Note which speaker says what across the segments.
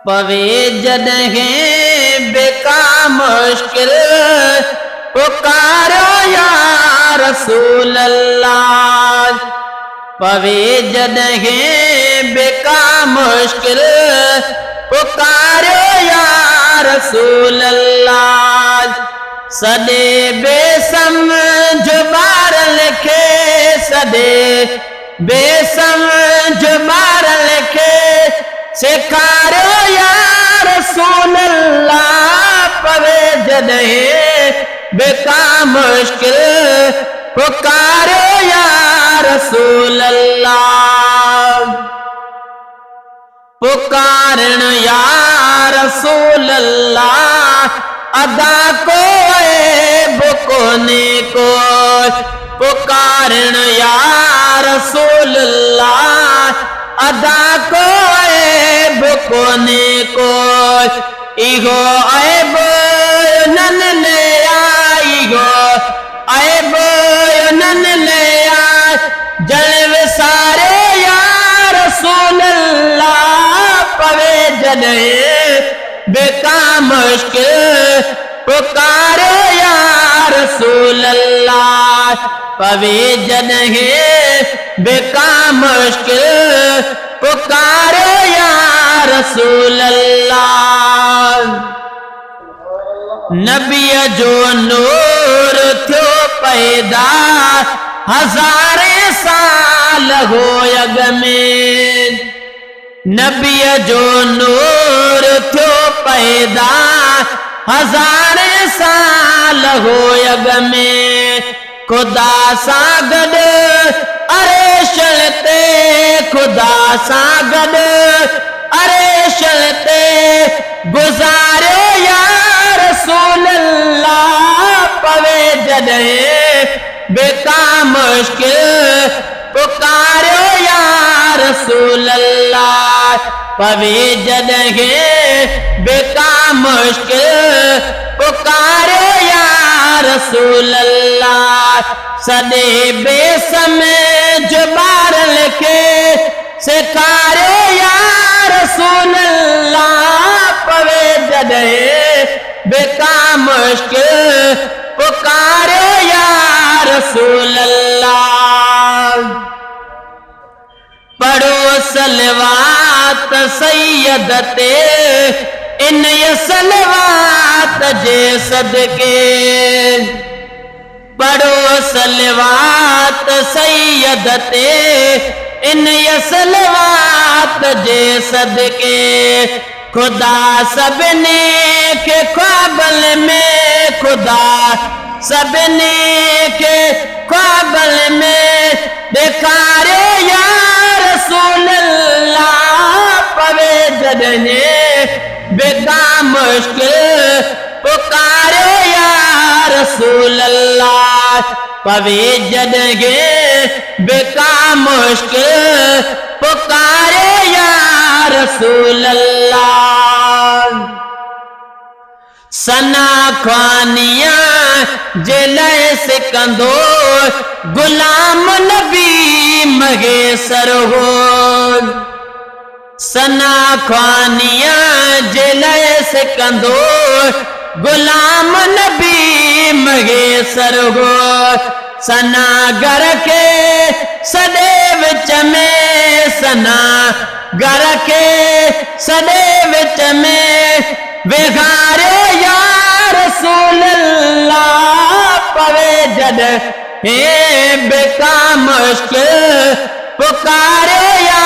Speaker 1: पवे जॾहिं बेका मुश्किल पुकारो या रसूल अल्लाह। पवे जॾहिं बेका मुश्किल पुकारो या रसूल अल्लाह। सदे बेसमझ ॿारन खे सदे बेसमझ ॿारन खे सेखारियो या रसूल अल्लाह। पवे जॾहिं बेका मुश्किल पुकारियो या रसूल अल्लाह। पुकारण या रसूल अल्लाह अदा को बुकोने को। पुकारण या रसूल अल्लाह अदा को बुकोने को। इहो ऐब नन ले आईगो ऐब नन ले आ जल विसारे या रसूल अल्लाह। पवे जॾहिं बेका मुश्किल पुकारो या रसूल अल्लाह। पवे जॾहिं बेका मुश्किल पुकारो या रसूल अल्लाह। नबीअ जो नूर थियो पैदा हज़ारे साल हो अॻ में। नबीअ जो नूर थियो पैदा हज़ारे साल हो अॻ में। खुदा सां गॾु अरेशल ते खुदा सां गॾु अरेशल ते गुज़ारियो या रसूल अल्लाह। पवे जॾहिं बेका मुश्किल पुकारियो या रसूल अल्लाह। पवे जॾहिं बेका मुश्किल पुकारियो या रसूल अल्लाह। सदे बेसमझ ॿारन खे सेखारियो या रसूल अल्लाह। पवे जॾहिं बेका मुश्किल पुकारियो या रसूल अल्लाह। पढ़ो सलवात सैयद ते इन सलवात जे सदके। पढ़ो सलवात सैयद ते इन सलवात जे सदके। खुदा सभिनी खे ख्वाबल में खुदा सभिनी खे ख्वाबल में ॾेखारियो या रसूल अल्लाह। पवे जॾहिं बेका मुश्किल पुकारियो या रसूल अल्लाह। पवे जॾहिं बेका मुश्किल पुकारियो या रसूल अल्लाह। सना ख्वानिया जे लाइ सिकंदो गुलाम नबी मगेसर हो। सना ख्वानिया जे लाइ सिकंदो गुलाम नबी मगेसर हो। सना घर के सॾे विच में सना घर के सॾे विच में विहारियो या रसूल अल्लाह। पवे जॾहिं बेका मुश्किल पुकारियो या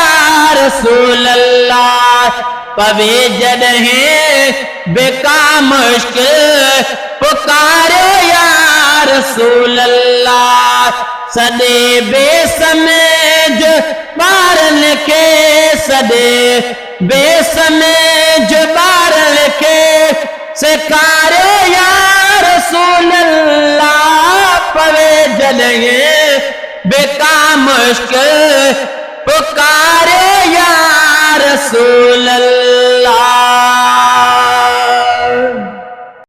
Speaker 1: रसूल अल्लाह। पवे जॾहिं बेका मुश्किल पुकारियो या रसूल अल्लाह। सदे बेसमझ ॿारन खे सदे बेसमझ ॿारन खे सेखारियो या रसूल अल्लाह। पवे जॾहिं बेका मुश्किल पुकारियो या रसूल अल्लाह।